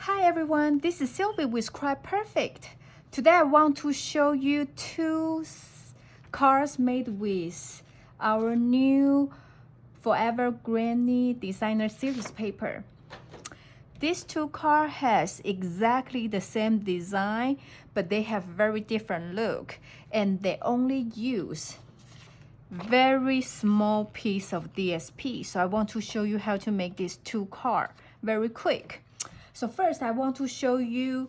Hi everyone, this is Sylvie with Craft Perfect. Today I want to show you two cards made with our new Forever Greenery Designer Series Paper. These two cards has exactly the same design, but they have very different look, and they only use very small piece of DSP. So I want to show you how to make these two cards very quick. So first, I want to show you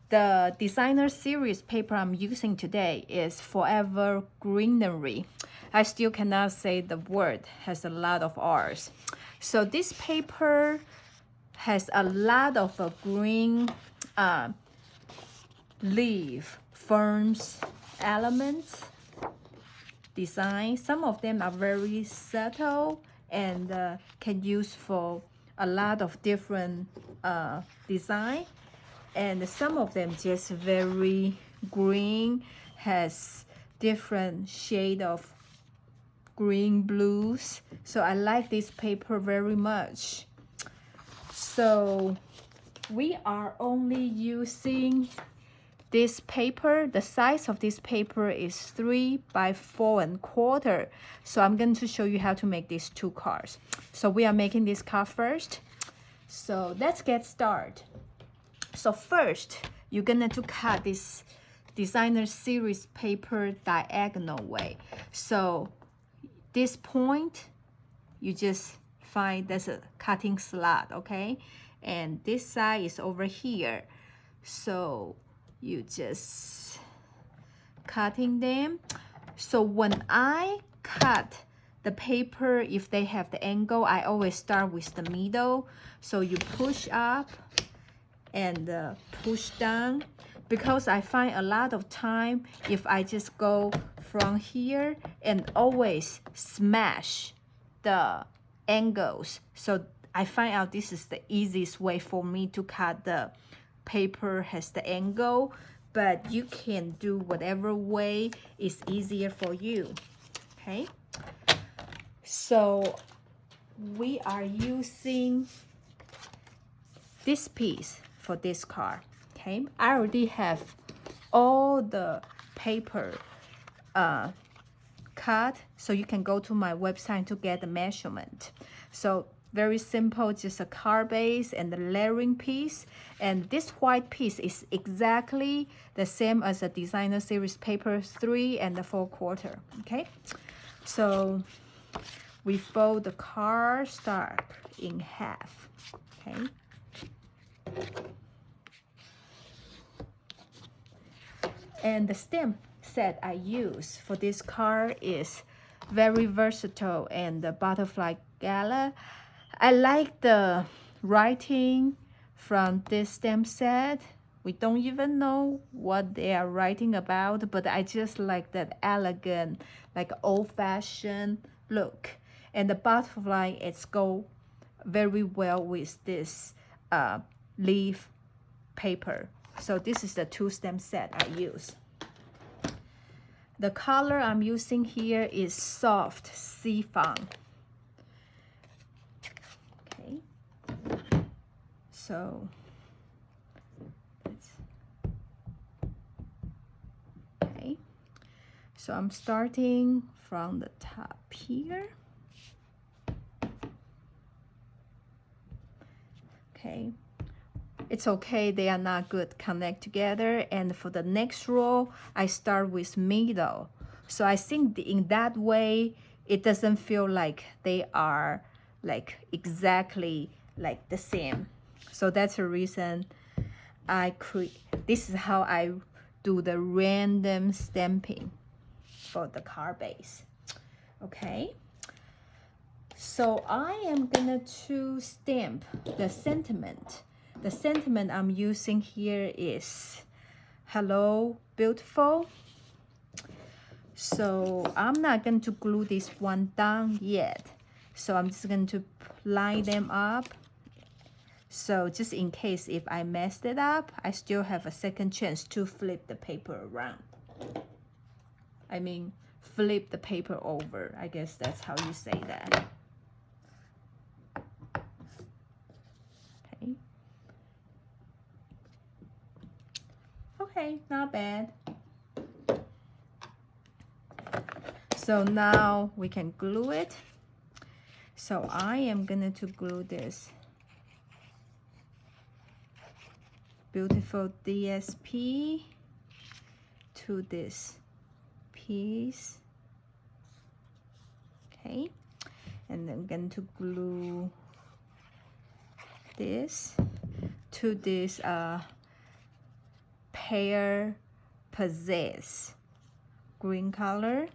the designer series paper I'm using today is Forever Greenery. I still cannot say the word, has a lot of R's. So this paper has a lot of green leaf, ferns, elements, design. Some of them are very subtle and can use for a lot of different design, and some of them just very green, has different shade of green, blues. So I like this paper very much. So we are only using this paper. The size of this paper is 3 by 4¼ So I'm going to show you how to make these two cards. So we are making this card first. So let's get started. So first, you're gonna to cut this designer series paper diagonal way. So this point, you just find there's a cutting slot, okay? And this side is over here. So you just cutting them. So when I cut the paper, if they have the angle, I always start with the middle. So you push up and push down, because I find a lot of time if I just go from here and always smash the angles. So I find out this is the easiest way for me to cut the paper has the angle, but you can do whatever way is easier for you, okay? So we are using this piece for this card, okay? I already have all the paper cut, so you can go to my website to get the measurement. So very simple, just a card base and the layering piece. And this white piece is exactly the same as the designer series paper 3 and the 4/4, okay? So we fold the card stock in half, okay? And the stamp set I use for this card is very versatile, and the butterfly gala. I like the writing from this stamp set. We don't even know what they are writing about, but I just like that elegant, like old-fashioned look. And the butterfly, it's go very well with this leaf paper. So this is the two stamp set I use. The color I'm using here is soft seafoam. Okay. So okay. So I'm starting from the top here. Okay. It's okay, they are not good connect together. And for the next row, I start with middle. So I think in that way, it doesn't feel like they are like exactly like the same. So that's the reason this is how I do the random stamping for the card base, okay? So I am gonna to stamp the sentiment. The sentiment I'm using here is Hello Beautiful. So I'm not going to glue this one down yet. So I'm just going to line them up. So just in case if I messed it up, I still have a second chance to flip the paper around. I mean, flip the paper over. I guess that's how you say that. Okay. Okay, not bad. So now we can glue it. So I am going to glue this beautiful DSP to this piece. Okay, and I'm going to glue this to this pear possess green color.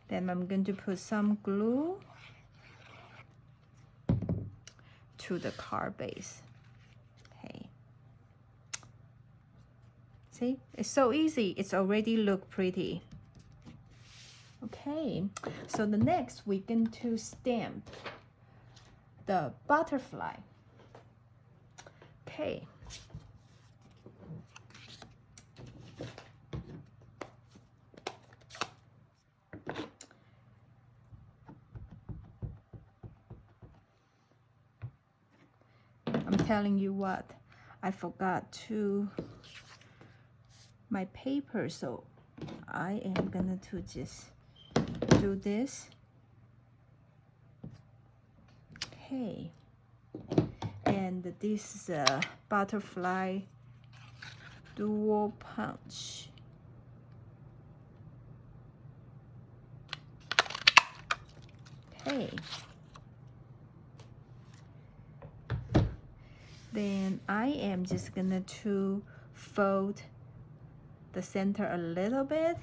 Then I'm going to put some glue to the card base. Okay, see, it's so easy. It's already look pretty. Okay, so the next we're going to stamp the butterfly. Okay. I'm telling you what, I forgot to my paper, so I am gonna to just do this. Okay, and this is a butterfly dual punch. Okay, then I am just gonna to fold the center a little bit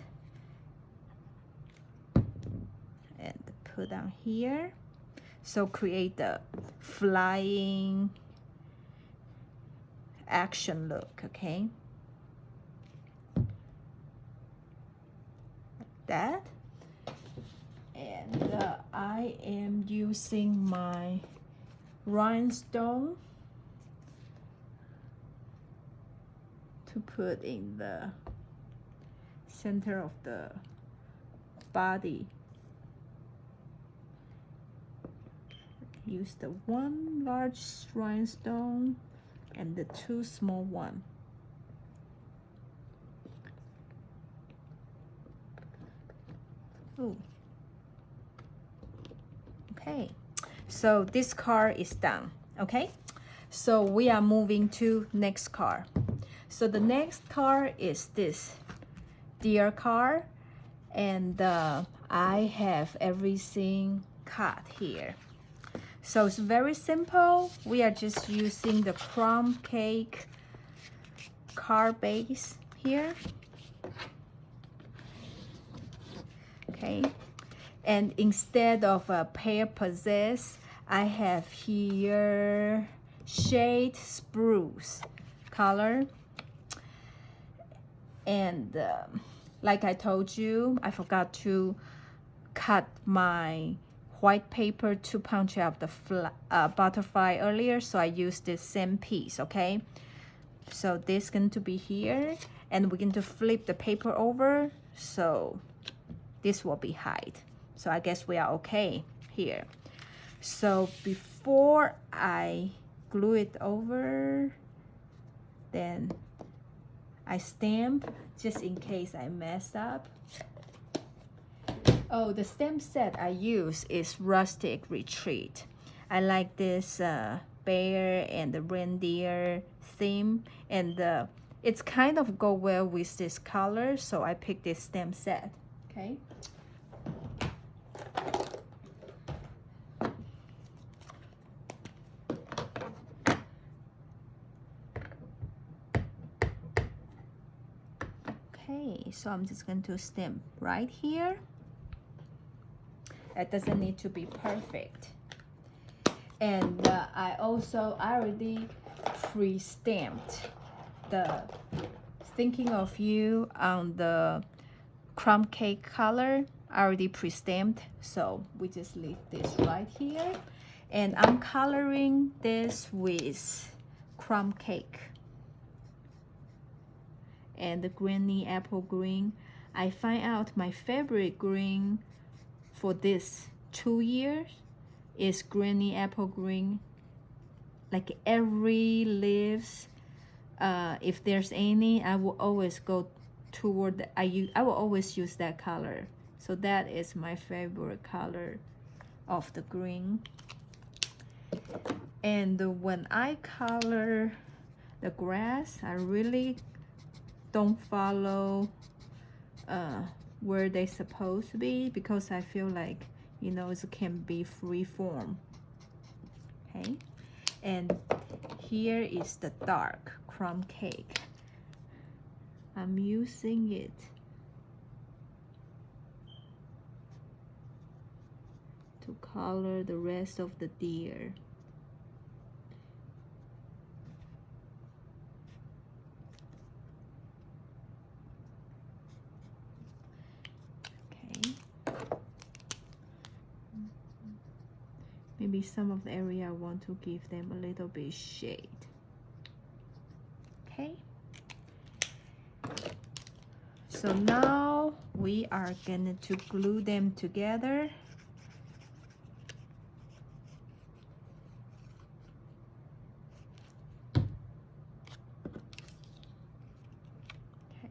and put down here, so create the flying action look. Okay, like that. And I am using my rhinestone to put in the center of the body. Use the one large rhinestone and the two small one. Ooh. Okay, so this card is done. Okay, so we are moving to next card. So the next card is this deer card, and I have everything cut here. So it's very simple. We are just using the crumb cake card base here. Okay, and instead of a pear possess, I have here shade spruce color. And like I told you, I forgot to cut my white paper to punch out the butterfly earlier, so I used this same piece. Okay, so this is going to be here, and we're going to flip the paper over, so this will be height. So I guess we are okay here. So before I glue it over, then I stamp just in case I mess up. Oh, the stamp set I use is Rustic Retreat. I like this bear and the reindeer theme, and it's kind of go well with this color, so I picked this stamp set. Okay. Okay, so I'm just going to stamp right here. It doesn't need to be perfect. And I already pre-stamped the Thinking of You on the crumb cake color. I already pre-stamped, so we just leave this right here. And I'm coloring this with crumb cake and the Greenery apple green. I find out my favorite green for this 2 years is Greenery apple green. Like every leaves if there's any, I will always go toward the, I will always use that color. So that is my favorite color of the green. And when I color the grass, I really don't follow where they're supposed to be, because I feel like, you know, it can be free form. Okay, and here is the dark crumb cake. I'm using it to color the rest of the deer. Okay. Maybe some of the area I want to give them a little bit shade. Okay. So now we are going to glue them together.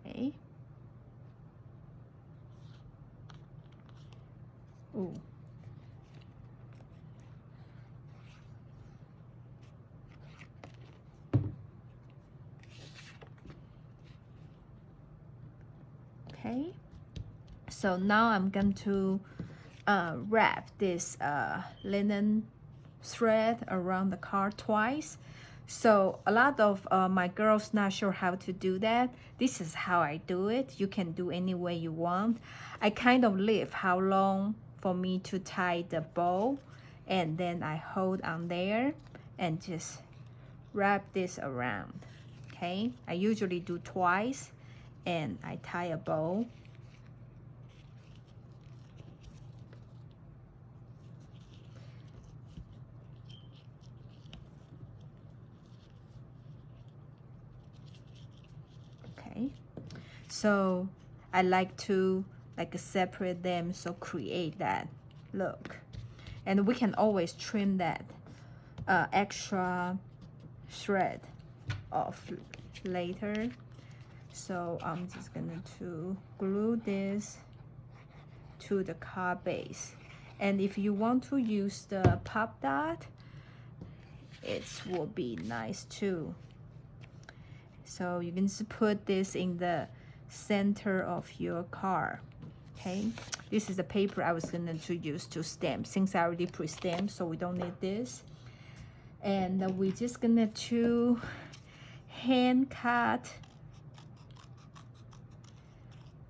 Okay. Oh. Okay. So now I'm going to wrap this linen thread around the card twice. So a lot of my girls not sure how to do that. This is how I do it. You can do any way you want. I kind of leave how long for me to tie the bow, and then I hold on there and just wrap this around. Okay, I usually do twice, and I tie a bow. Okay, so I like to separate them, so create that look. And we can always trim that extra thread off later. So I'm just gonna to glue this to the card base. And if you want to use the pop dot, it will be nice too. So you can just put this in the center of your card. Okay, this is the paper I was going to use to stamp, since I already pre-stamped, so we don't need this. And we're just gonna to hand cut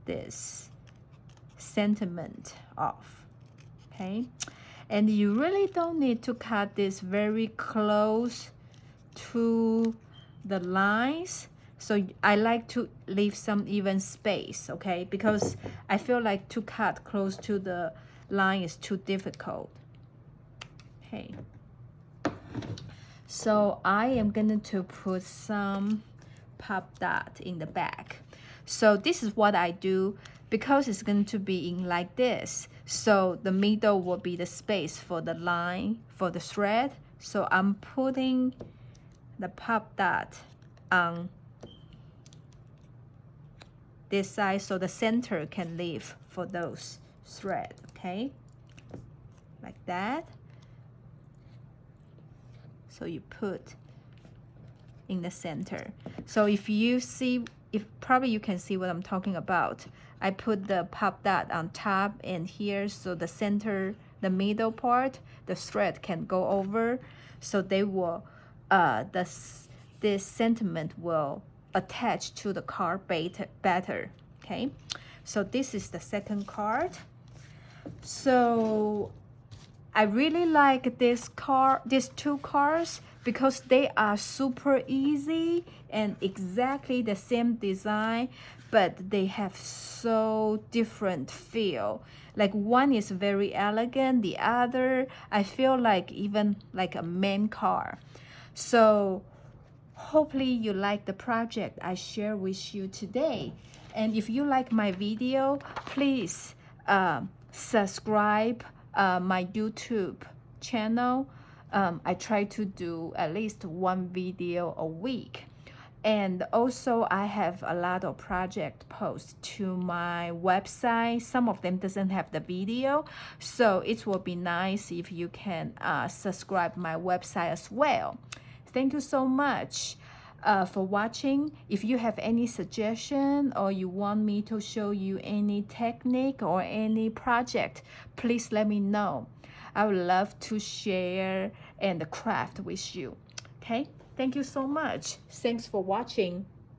this sentiment off. Okay, and you really don't need to cut this very close to the lines. So I like to leave some even space, okay, because I feel like to cut close to the line is too difficult. Okay, so I am going to put some pop dot in the back. So this is what I do, because it's going to be in like this, so the middle will be the space for the line, for the thread. So I'm putting the pop dot on this side, so the center can leave for those thread. Okay, like that. So you put in the center. So if you see, if probably you can see what I'm talking about. I put the pop dot on top and here, so the center, the middle part, the thread can go over, so they will this sentiment will attach to the card better. Okay, so this is the second card. So I really like these two cards, because they are super easy and exactly the same design, but they have so different feel. Like one is very elegant, the other I feel like even like a main card. So hopefully you like the project I share with you today. And if you like my video, please subscribe my YouTube channel. I try to do at least one video a week. And also I have a lot of project posts to my website. Some of them doesn't have the video, so it will be nice if you can subscribe my website as well. Thank you so much for watching. If you have any suggestion or you want me to show you any technique or any project, please let me know. I would love to share and craft with you. Okay, thank you so much. Thanks for watching.